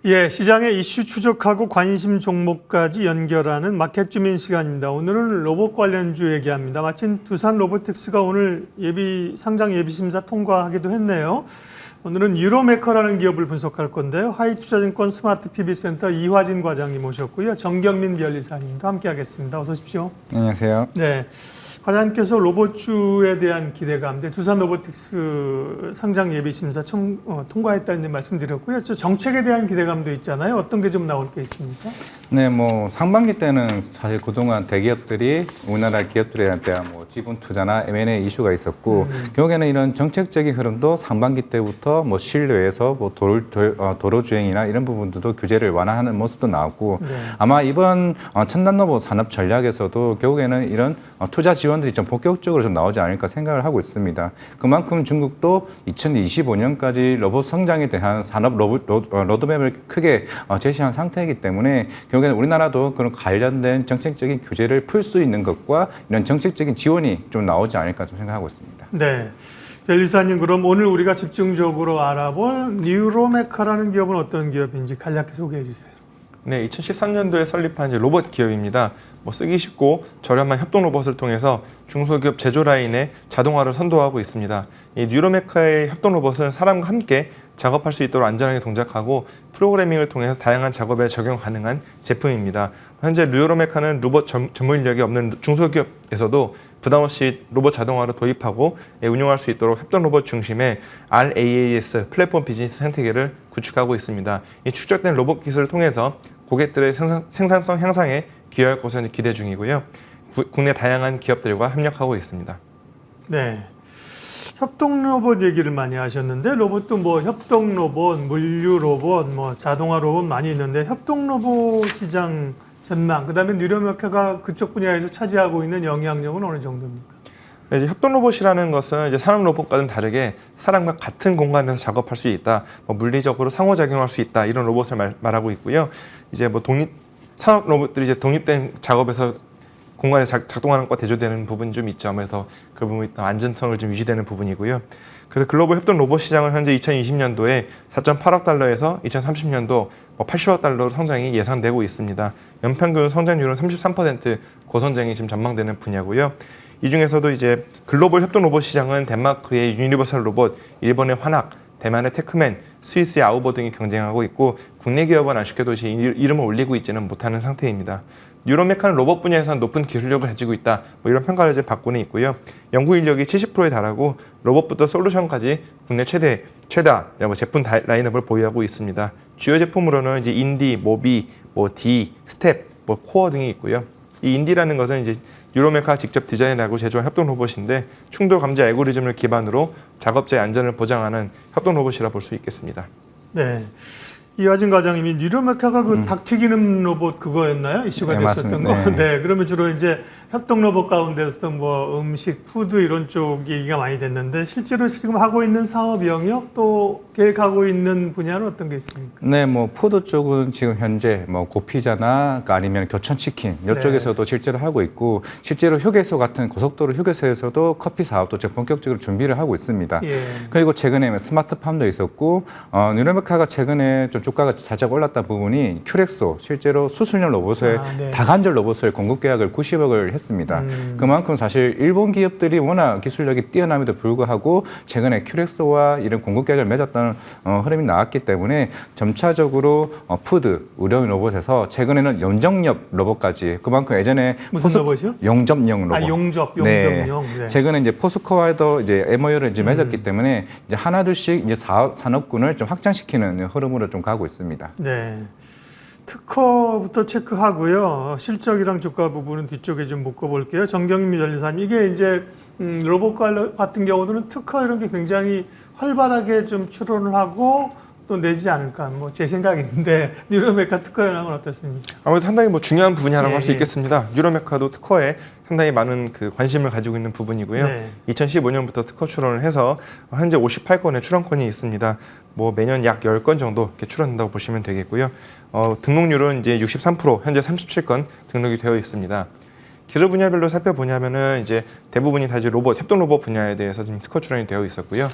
예, 시장의 이슈 추적하고 관심 종목까지 연결하는 마켓 주민 시간입니다. 오늘은 로봇 관련주 얘기합니다. 마침 두산 로보틱스가 오늘 상장 예비 심사 통과하기도 했네요. 오늘은 유로메커라는 기업을 분석할 건데요. 하이투자증권 스마트 PB센터 이화진 과장님 모셨고요. 정경민 변리사님도 함께하겠습니다. 어서 오십시오. 안녕하세요. 네. 과장님께서 로봇주에 대한 기대감, 두산 로보틱스 상장 예비 심사 통과했다는 말씀드렸고요. 저 정책에 대한 기대감도 있잖아요. 어떤 게 좀 나올 게 있습니까? 네, 상반기 때는 사실 그동안 대기업들이 우리나라 기업들에 대한 지분 투자나 M&A 이슈가 있었고 결국에는 이런 정책적인 흐름도 상반기 때부터 실내에서 도로 주행이나 이런 부분들도 규제를 완화하는 모습도 나왔고 네. 아마 이번 첨단 로봇 산업 전략에서도 결국에는 이런 투자 지원들이 좀 본격적으로 좀 나오지 않을까 생각을 하고 있습니다. 그만큼 중국도 2025년까지 로봇 성장에 대한 산업 로드맵을 크게 제시한 상태이기 때문에 결국에는 우리나라도 그런 관련된 정책적인 규제를 풀 수 있는 것과 이런 정책적인 지원이 좀 나오지 않을까 좀 생각하고 있습니다. 네. 변리사님, 그럼 오늘 우리가 집중적으로 알아볼 뉴로메카라는 기업은 어떤 기업인지 간략히 소개해 주세요. 네, 2013년도에 설립한 로봇 기업입니다. 쓰기 쉽고 저렴한 협동 로봇을 통해서 중소기업 제조 라인의 자동화를 선도하고 있습니다. 이 뉴로메카의 협동 로봇은 사람과 함께 작업할 수 있도록 안전하게 동작하고 프로그래밍을 통해서 다양한 작업에 적용 가능한 제품입니다. 현재 뉴로메카는 로봇 전문 인력이 없는 중소기업에서도 부담 없이 로봇 자동화를 도입하고 운용할 수 있도록 협동 로봇 중심의 RAAS 플랫폼 비즈니스 생태계를 구축하고 있습니다. 이 축적된 로봇 기술을 통해서 고객들의 생산성 향상에 기여할 것을 기대 중이고요. 국내 다양한 기업들과 협력하고 있습니다. 네. 협동 로봇 얘기를 많이 하셨는데 로봇도 협동 로봇, 물류 로봇, 자동화 로봇 많이 있는데 협동 로봇 시장 전망, 그다음에 뉴로메카가 그쪽 분야에서 차지하고 있는 영향력은 어느 정도입니까? 네, 이제 협동 로봇이라는 것은 산업 로봇과는 다르게 사람과 같은 공간에서 작업할 수 있다, 물리적으로 상호작용할 수 있다 이런 로봇을 말하고 있고요. 이제 산업 로봇들이 독립된 작업에서 공간에서 작동하는 것과 대조되는 부분이 좀 있죠. 아무래도 그 부분이 안전성을 좀 유지되는 부분이고요. 그래서 글로벌 협동 로봇 시장은 현재 2020년도에 4.8억 달러에서 2030년도 80억 달러로 성장이 예상되고 있습니다. 연평균 성장률은 33% 고성장이 지금 전망되는 분야고요. 이 중에서도 이제 글로벌 협동 로봇 시장은 덴마크의 유니버설 로봇, 일본의 환학, 대만의 테크맨, 스위스의 아우버 등이 경쟁하고 있고 국내 기업은 아쉽게도 이름을 올리고 있지는 못하는 상태입니다. 뉴로메카는 로봇 분야에서는 높은 기술력을 가지고 있다, 이런 평가를 이제 받고는 있고요. 연구 인력이 70%에 달하고 로봇부터 솔루션까지 국내 최다 제품 라인업을 보유하고 있습니다. 주요 제품으로는 이제 인디, 모비, 디, 스텝, 코어 등이 있고요. 이 인디라는 것은 이제 뉴로메카가 직접 디자인하고 제조한 협동 로봇인데 충돌 감지 알고리즘을 기반으로 작업자의 안전을 보장하는 협동 로봇이라 볼 수 있겠습니다. 네. 이화진 과장님이 뉴로메카가 닭 튀기는 로봇 그거였나요? 이슈가 됐었던 거. 맞습니다. 네. 그러면 주로 이제 협동 로봇 가운데서도 음식, 푸드 이런 쪽 얘기가 많이 됐는데 실제로 지금 하고 있는 사업 영역 또 계획하고 있는 분야는 어떤 게 있습니까? 네, 푸드 쪽은 지금 현재 고피자나 아니면 교촌치킨 이쪽에서도 네. 실제로 하고 있고 실제로 휴게소 같은 고속도로 휴게소에서도 커피 사업도 지금 본격적으로 준비를 하고 있습니다. 예. 그리고 최근에 스마트팜도 있었고 뉴로메카가 최근에 좀 주가가 살짝 올랐던 부분이 큐렉소 실제로 수술용 로봇을 네. 다관절 로봇을 공급 계약을 90억을 했습니다. 그만큼 사실 일본 기업들이 워낙 기술력이 뛰어남에도 불구하고 최근에 큐렉소와 이런 공급 계약을 맺었던 흐름이 나왔기 때문에 점차적으로 푸드, 의료용 로봇에서 최근에는 용접용 로봇까지 그만큼 예전에 무슨 로봇이요? 용접용 로봇. 용접용. 네. 최근에 이제 포스코와도 이제 MOU를 이제 맺었기 때문에 이제 하나둘씩 이제 산업군을 좀 확장시키는 흐름으로 좀 가고 있습니다. 네. 특허부터 체크하고요. 실적이랑 주가 부분은 뒤쪽에 좀 묶어볼게요. 정경민 변리사님, 이게 이제 로봇 같은 경우는 특허 이런 게 굉장히 활발하게 좀 출원을 하고 또 내지 않을까, 제 생각인데 뉴로메카 특허 현황은 어떻습니까? 아무래도 상당히 중요한 분야라고 할 수 있겠습니다. 뉴로메카도 특허에 상당히 많은 관심을 가지고 있는 부분이고요. 네. 2015년부터 특허 출원을 해서 현재 58건의 출원권이 있습니다. 매년 약 10건 정도 이렇게 출원한다고 보시면 되겠고요. 등록률은 이제 63%, 현재 37건 등록이 되어 있습니다. 기술 분야별로 살펴보냐면은 이제 대부분이 다 이제 협동 로봇 분야에 대해서 지금 특허 출원이 되어 있었고요.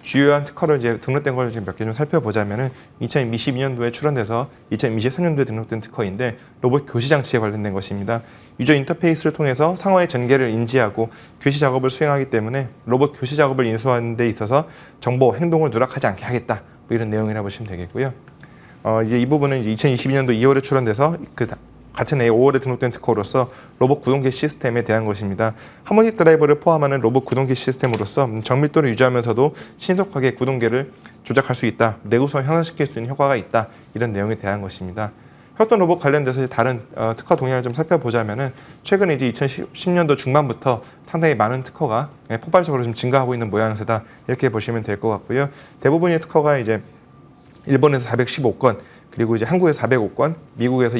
주요한 특허를 이제 등록된 걸 몇 개 좀 살펴보자면은 2022년도에 출원돼서 2023년도에 등록된 특허인데 로봇 교시 장치에 관련된 것입니다. 유저 인터페이스를 통해서 상어의 전개를 인지하고 교시 작업을 수행하기 때문에 로봇 교시 작업을 인수하는 데 있어서 정보, 행동을 누락하지 않게 하겠다. 뭐 이런 내용이라고 보시면 되겠고요. 이제 이 부분은 이제 2022년도 2월에 출원돼서 같은 해 5월에 등록된 특허로서 로봇 구동계 시스템에 대한 것입니다. 하모닉 드라이버를 포함하는 로봇 구동계 시스템으로서 정밀도를 유지하면서도 신속하게 구동계를 조작할 수 있다. 내구성을 향상시킬 수 있는 효과가 있다. 이런 내용에 대한 것입니다. 협동 로봇 관련돼서 다른 특허 동향을 좀 살펴보자면은 최근에 이제 2010년도 중반부터 상당히 많은 특허가 폭발적으로 좀 증가하고 있는 모양새다. 이렇게 보시면 될 것 같고요. 대부분의 특허가 이제 일본에서 415건, 그리고 이제 한국에서 405건, 미국에서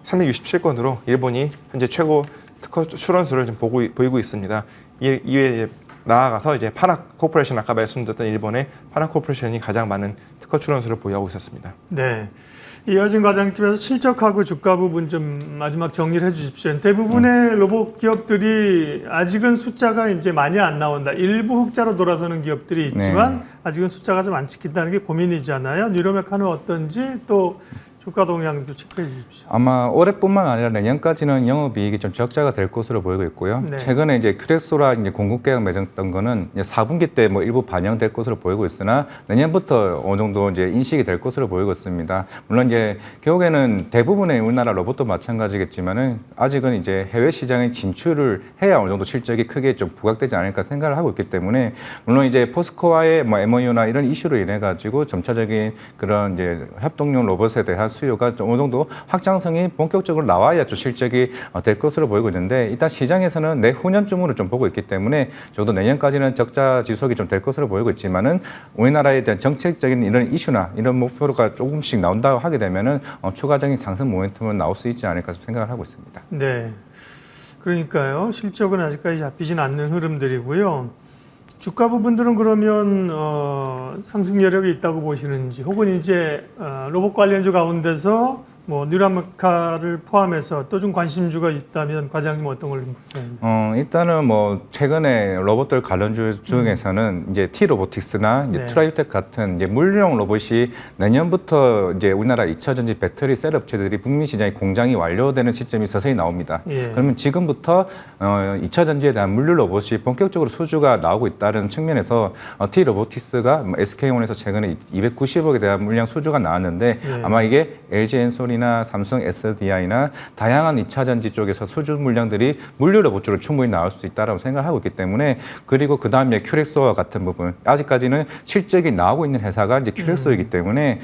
367건으로 일본이 현재 최고 특허 출원수를 좀 보이고 있습니다. 이외에 나아가서 이제 파나 코퍼레이션, 아까 말씀드렸던 일본의 파나 코퍼레이션이 가장 많은 특허 출원수를 보유하고 있었습니다. 네. 이어진 과장님께서 실적하고 주가 부분 좀 마지막 정리를 해주십시오. 대부분의 로봇 기업들이 아직은 숫자가 이제 많이 안 나온다. 일부 흑자로 돌아서는 기업들이 있지만 아직은 숫자가 좀 안 찍힌다는 게 고민이잖아요. 뉴로메카는 어떤지 또 주가 동향도 체크해 주십시오. 아마 올해뿐만 아니라 내년까지는 영업이익이 좀 적자가 될 것으로 보이고 있고요. 네. 최근에 이제 큐렉소라 이제 공급 계약 맺었던 거는 이제 4분기 때 뭐 일부 반영될 것으로 보이고 있으나 내년부터 어느 정도 이제 인식이 될 것으로 보이고 있습니다. 물론 이제 결국에는 대부분의 우리나라 로봇도 마찬가지겠지만은 아직은 이제 해외 시장에 진출을 해야 어느 정도 실적이 크게 좀 부각되지 않을까 생각을 하고 있기 때문에 물론 이제 포스코와의 뭐 MOU나 이런 이슈로 인해 가지고 점차적인 그런 이제 협동용 로봇에 대한 수요가 좀 어느 정도 확장성이 본격적으로 나와야 좀 실적이 될 것으로 보이고 있는데 일단 시장에서는 내후년쯤으로 좀 보고 있기 때문에 적어도 내년까지는 적자 지속이 좀 될 것으로 보이고 있지만은 우리나라에 대한 정책적인 이런 이슈나 이런 목표가 조금씩 나온다고 하게 되면은 추가적인 상승 모멘텀은 나올 수 있지 않을까 생각을 하고 있습니다. 네. 그러니까요. 실적은 아직까지 잡히진 않는 흐름들이고요. 주가 부분들은 그러면 상승 여력이 있다고 보시는지, 혹은 이제 로봇 관련주 가운데서 뭐 뉴라메카를 포함해서 또 좀 관심주가 있다면 과장님 어떤 걸 보세요? 일단은 뭐 최근에 로봇들 관련주 중에서는 이제 T-로보틱스나 이제 네. 트라이오텍 같은 이제 물류용 로봇이 내년부터 이제 우리나라 2차 전지 배터리 셀 업체들이 북미 시장에 공장이 완료되는 시점이 서서히 나옵니다. 예. 그러면 지금부터 2차 전지에 대한 물류 로봇이 본격적으로 수주가 나오고 있다는 측면에서 T-로보틱스가 SK온에서 최근에 290억에 대한 물량 수주가 나왔는데 예. 아마 이게 LG 엔솔이나 삼성 SDI나 다양한 2차 전지 쪽에서 수주 물량들이 물류 로봇 쪽으로 충분히 나올 수 있다라고 생각하고 있기 때문에, 그리고 그 다음에 큐렉소와 같은 부분, 아직까지는 실적이 나오고 있는 회사가 이제 큐렉소이기 때문에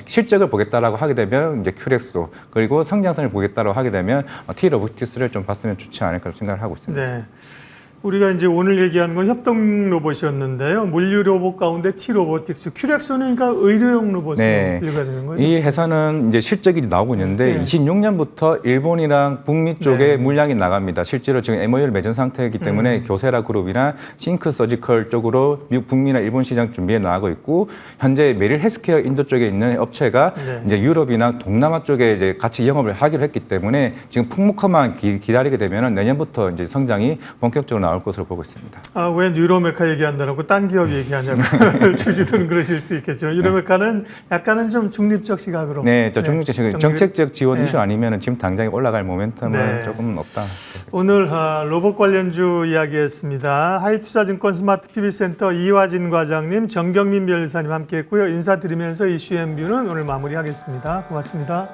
실적을 보겠다라고 하게 되면 이제 큐렉소, 그리고 성장성을 보겠다라고 하게 되면 T-로보틱스를 좀 봤으면 좋지 않을까 생각을 하고 있습니다. 네. 우리가 이제 오늘 얘기한 건 협동 로봇이었는데요. 물류 로봇 가운데 T-로보틱스, 큐렉소는 그러니까 의료용 로봇으로 네. 분류가 되는 거죠. 이 회사는 이제 실적이 나오고 있는데 네. 26년부터 일본이랑 북미 쪽에 네. 물량이 나갑니다. 실제로 지금 MOU를 맺은 상태이기 때문에 교세라 그룹이나 싱크 서지컬 쪽으로 미국, 북미나 일본 시장 준비해 나가고 있고, 현재 메릴 헬스케어 인도 쪽에 있는 업체가 네. 이제 유럽이나 동남아 쪽에 이제 같이 영업을 하기로 했기 때문에 지금 풍목화만 기다리게 되면은 내년부터 이제 성장이 본격적으로 나올 것으로 보고 있습니다. 아, 왜 뉴로메카 얘기한다고 딴 기업 얘기하냐고 주주들은 그러실 수 있겠지만 뉴로메카는 약간은 좀 중립적 시각으로. 네, 저 중립적 시각, 정책적 지원 네. 이슈 아니면은 지금 당장에 올라갈 모멘텀은 네. 조금 없다. 오늘 로봇 관련주 이야기했습니다. 하이투자증권 스마트 PB센터 이화진 과장님, 정경민 변리사님 함께했고요. 인사드리면서 이슈 앤뷰는 오늘 마무리하겠습니다. 고맙습니다.